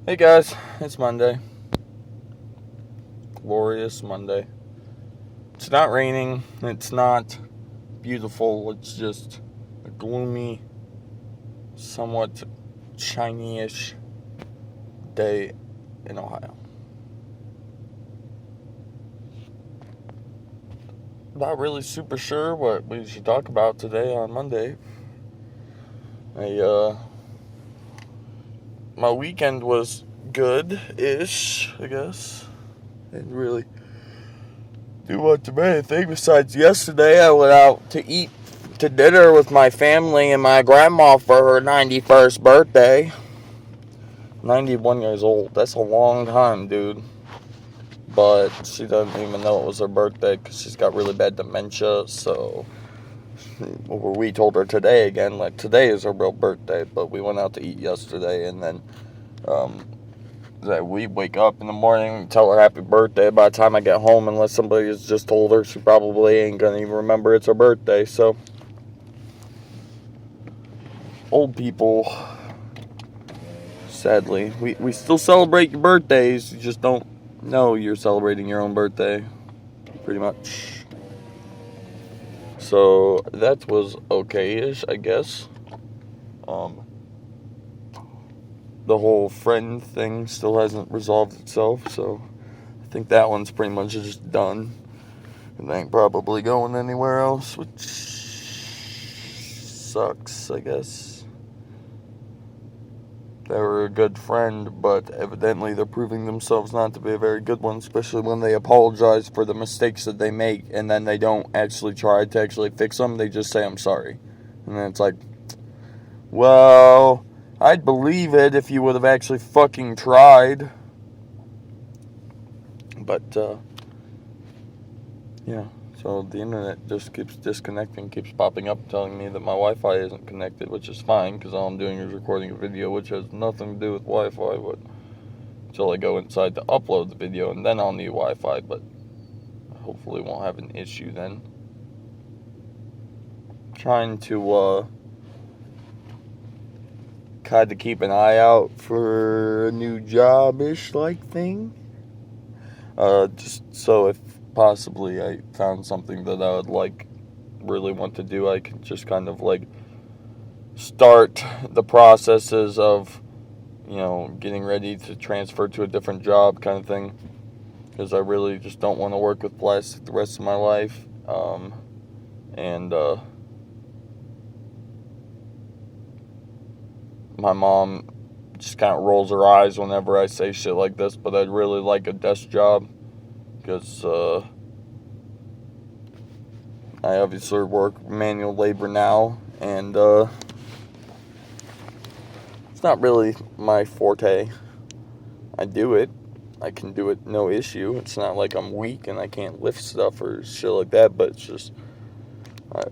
Hey guys, it's Monday. Glorious Monday. It's not raining, it's not beautiful, it's just a gloomy, somewhat shiny-ish day in Ohio. Not really super sure what we should talk about today on Monday. My weekend was good-ish, I guess. Didn't really do much of anything besides yesterday I went out to eat to dinner with my family and my grandma for her 91st birthday. 91 years old. That's a long time, dude. But she doesn't even know it was her birthday because she's got really bad dementia. So we told her today again, like today is her real birthday. But we went out to eat yesterday, and then we wake up in the morning and tell her happy birthday. By the time I get home, unless somebody has just told her, she probably ain't gonna even remember it's her birthday. So old people, sadly, we still celebrate your birthdays. You just don't know you're celebrating your own birthday, pretty much. So that was okay-ish, I guess. The whole friend thing still hasn't resolved itself, so I think that one's pretty much just done. And I ain't probably going anywhere else, which sucks, I guess. They were a good friend, but evidently they're proving themselves not to be a very good one, especially when they apologize for the mistakes that they make, and then they don't actually try to actually fix them. They just say, I'm sorry. And then it's like, well, I'd believe it if you would have actually fucking tried. But, yeah. So the internet just keeps disconnecting, keeps popping up telling me that my Wi-Fi isn't connected, which is fine because all I'm doing is recording a video, which has nothing to do with Wi-Fi, but until I go inside to upload the video, and then I'll need Wi-Fi, but hopefully won't have an issue then. Trying to kind of keep an eye out for a new job-ish like thing. Just so if possibly I found something that I would really want to do, I can just kind of start the processes of, getting ready to transfer to a different job kind of thing, because I really just don't want to work with plastic the rest of my life. My mom just kind of rolls her eyes whenever I say shit like this, but I'd really like a desk job, because I obviously work manual labor now, and it's not really my forte. I do it. I can do it no issue. It's not like I'm weak and I can't lift stuff or shit like that, but it's just,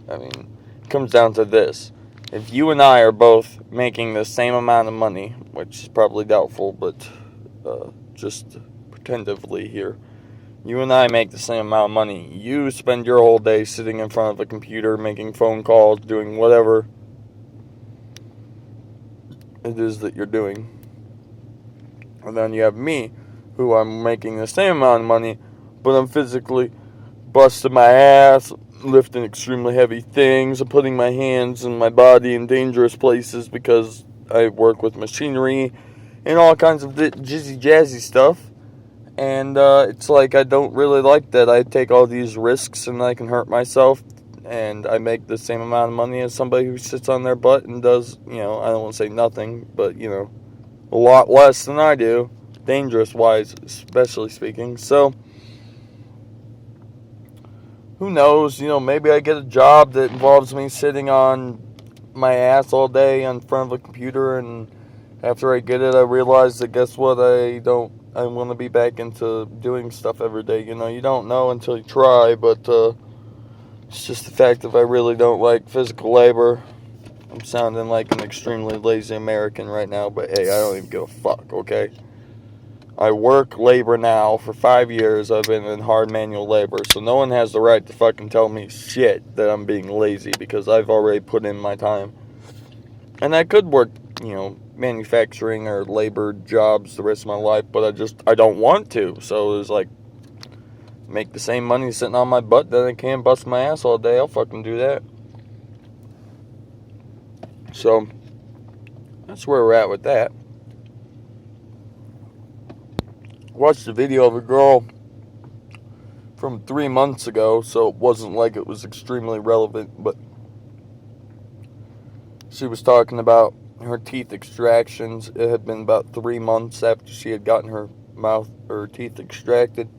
I mean, it comes down to this. If you and I are both making the same amount of money, which is probably doubtful, but just pretendively here, you and I make the same amount of money. You spend your whole day sitting in front of a computer, making phone calls, doing whatever it is that you're doing. And then you have me, who I'm making the same amount of money, but I'm physically busting my ass, lifting extremely heavy things, and putting my hands and my body in dangerous places because I work with machinery and all kinds of jizzy-jazzy stuff. And it's like I don't really like that. I take all these risks and I can hurt myself, and I make the same amount of money as somebody who sits on their butt and does, I don't want to say nothing, but, a lot less than I do, dangerous-wise, especially speaking. So, who knows, maybe I get a job that involves me sitting on my ass all day in front of a computer, and after I get it, I realize that, guess what, I want to be back into doing stuff every day. You don't know until you try, but it's just the fact that I really don't like physical labor. I'm sounding like an extremely lazy American right now, but hey, I don't even give a fuck, okay? I work labor now. For 5 years, I've been in hard manual labor, so no one has the right to fucking tell me shit that I'm being lazy, because I've already put in my time. And I could work, manufacturing or labor jobs the rest of my life, but I don't want to. So it was like, make the same money sitting on my butt that I can bust my ass all day. I'll fucking do that. So that's where we're at with that. Watched a video of a girl from 3 months ago, so it wasn't like it was extremely relevant, but she was talking about her teeth extractions. It had been about 3 months after she had gotten her teeth extracted,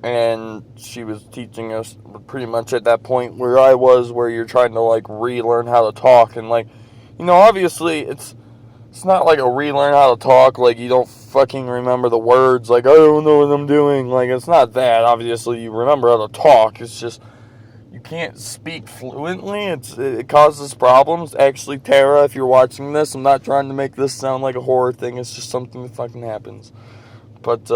and she was teaching us pretty much at that point where I was, where you're trying to like relearn how to talk, and like, obviously it's not like a relearn how to talk, like you don't fucking remember the words, like I don't know what I'm doing, like it's not that. Obviously you remember how to talk, it's just you can't speak fluently. It causes problems. Actually, Tara, if you're watching this, I'm not trying to make this sound like a horror thing, it's just something that fucking happens. But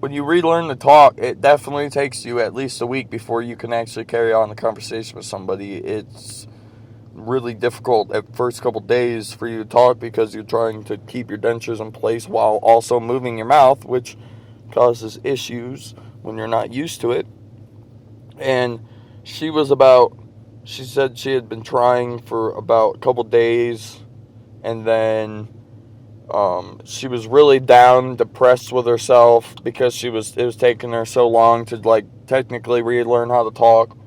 when you relearn to talk, it definitely takes you at least a week before you can actually carry on the conversation with somebody. It's really difficult at first couple days for you to talk because you're trying to keep your dentures in place while also moving your mouth, which causes issues when you're not used to it. And she said she had been trying for about a couple days, and then she was really down, depressed with herself because it was taking her so long to like technically relearn how to talk.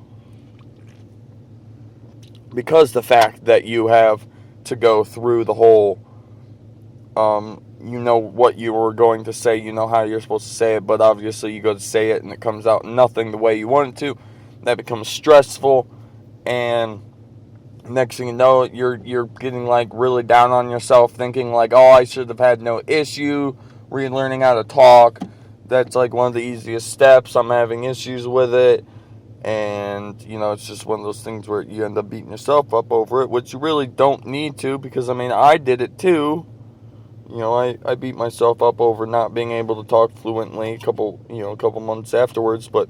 Because the fact that you have to go through the whole, you know what you were going to say, you know how you're supposed to say it, but obviously you go to say it and it comes out nothing the way you want it to. That becomes stressful, and next thing you know, you're getting like really down on yourself, thinking like, oh, I should have had no issue relearning how to talk. That's like one of the easiest steps. I'm having issues with it. And, it's just one of those things where you end up beating yourself up over it, which you really don't need to, because, I did it too. I beat myself up over not being able to talk fluently a couple months afterwards. But,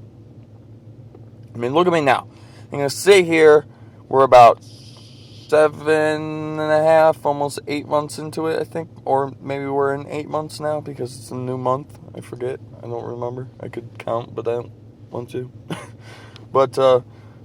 look at me now. I'm going to sit here. We're about 7.5, almost 8 months into it, I think. Or maybe we're in 8 months now, because it's a new month. I forget. I don't remember. I could count, but I don't want to. But, so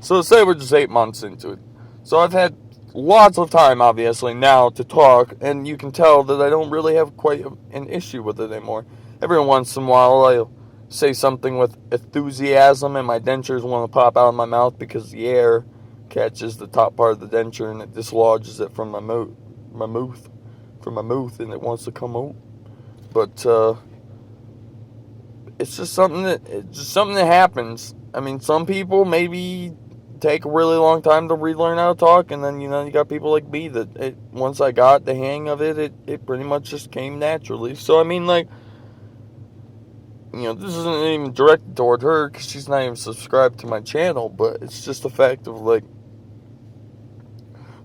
let's say we're just 8 months into it. So I've had lots of time, obviously, now to talk, and you can tell that I don't really have quite an issue with it anymore. Every once in a while, I'll say something with enthusiasm, and my dentures want to pop out of my mouth because the air catches the top part of the denture, and it dislodges it from my mouth, and it wants to come out. But, it's just something that happens. Some people maybe take a really long time to relearn how to talk, and then, you got people like me that once I got the hang of it, it pretty much just came naturally. So, this isn't even directed toward her, because she's not even subscribed to my channel, but it's just the fact of, like,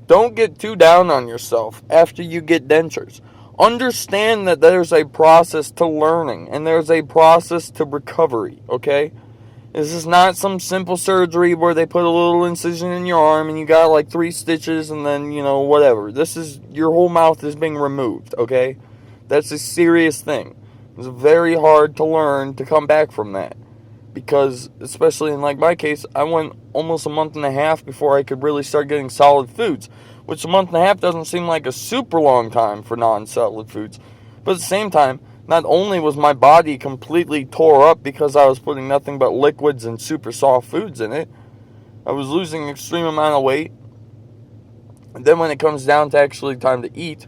don't get too down on yourself after you get dentures. Understand that there's a process to learning, and there's a process to recovery, okay? This is not some simple surgery where they put a little incision in your arm and you got like 3 stitches and then, whatever. This is, your whole mouth is being removed, okay? That's a serious thing. It's very hard to learn to come back from that. Because, especially in like my case, I went almost a month and a half before I could really start getting solid foods. Which a month and a half doesn't seem like a super long time for non-solid foods. But at the same time, not only was my body completely tore up because I was putting nothing but liquids and super soft foods in it, I was losing an extreme amount of weight. And then when it comes down to actually time to eat,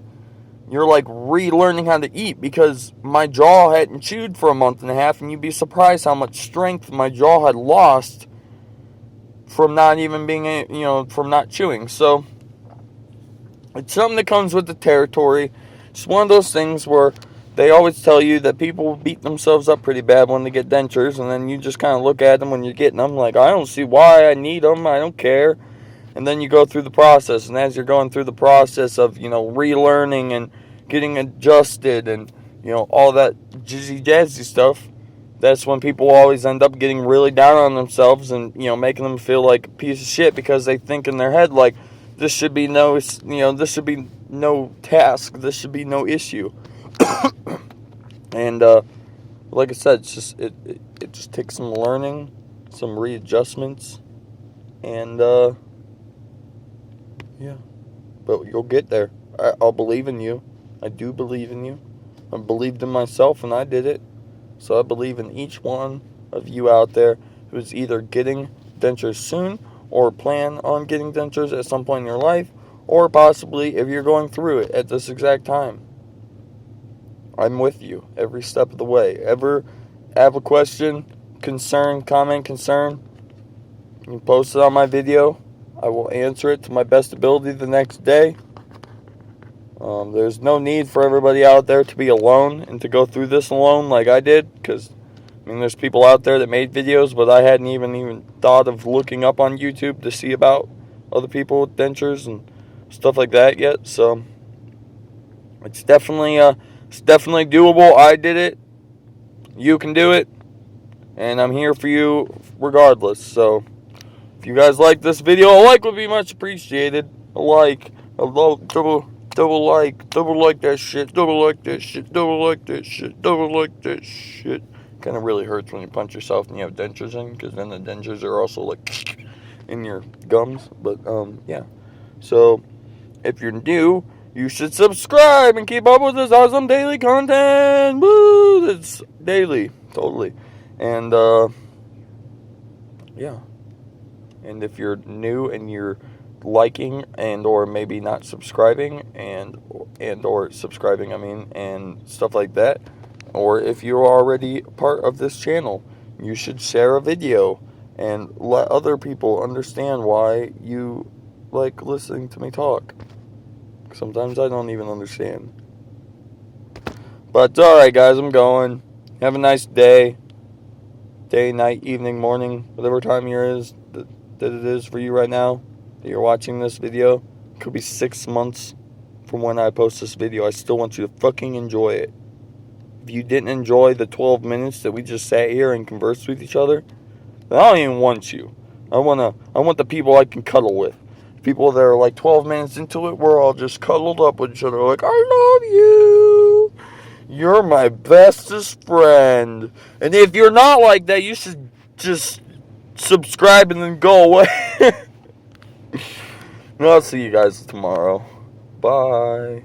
you're like relearning how to eat, because my jaw hadn't chewed for a month and a half, and you'd be surprised how much strength my jaw had lost from not even being, from not chewing. So it's something that comes with the territory. It's one of those things where they always tell you that people beat themselves up pretty bad when they get dentures, and then you just kind of look at them when you're getting them like, I don't see why I need them, I don't care. And then you go through the process, and as you're going through the process of, relearning and getting adjusted and, all that jazzy stuff, that's when people always end up getting really down on themselves and, making them feel like a piece of shit, because they think in their head, like, This should be no, this should be no task. This should be no issue. And like I said, it's just it just takes some learning, some readjustments, and yeah. But you'll get there. I'll believe in you. I do believe in you. I believed in myself and I did it. So I believe in each one of you out there who's either getting dentures soon or plan on getting dentures at some point in your life, or possibly if you're going through it at this exact time. I'm with you every step of the way. Ever have a question, concern, comment, concern, you can post it on my video. I will answer it to my best ability the next day. There's no need for everybody out there to be alone and to go through this alone like I did, because there's people out there that made videos, but I hadn't even thought of looking up on YouTube to see about other people with dentures and stuff like that yet. So it's definitely doable. I did it. You can do it, and I'm here for you regardless. So if you guys like this video, a like would be much appreciated. A like, double like that shit, double like that shit, double like that shit, double like that shit. Kind of really hurts when you punch yourself and you have dentures in, because then the dentures are also like in your gums. But yeah. So if you're new, you should subscribe and keep up with this awesome daily content. Woo! It's daily, totally. And yeah. And if you're new and you're liking and or maybe not subscribing and or subscribing, and stuff like that, or if you're already part of this channel, you should share a video and let other people understand why you like listening to me talk. Sometimes I don't even understand. But alright guys, I'm going. Have a nice day, night, evening, morning, whatever time that it is for you right now that you're watching this video. It could be 6 months from when I post this video. I still want you to fucking enjoy it. If you didn't enjoy the 12 minutes that we just sat here and conversed with each other, then I don't even want you. I want the people I can cuddle with. People that are like 12 minutes into it, we're all just cuddled up with each other like, I love you. You're my bestest friend. And if you're not like that, you should just subscribe and then go away. And I'll see you guys tomorrow. Bye.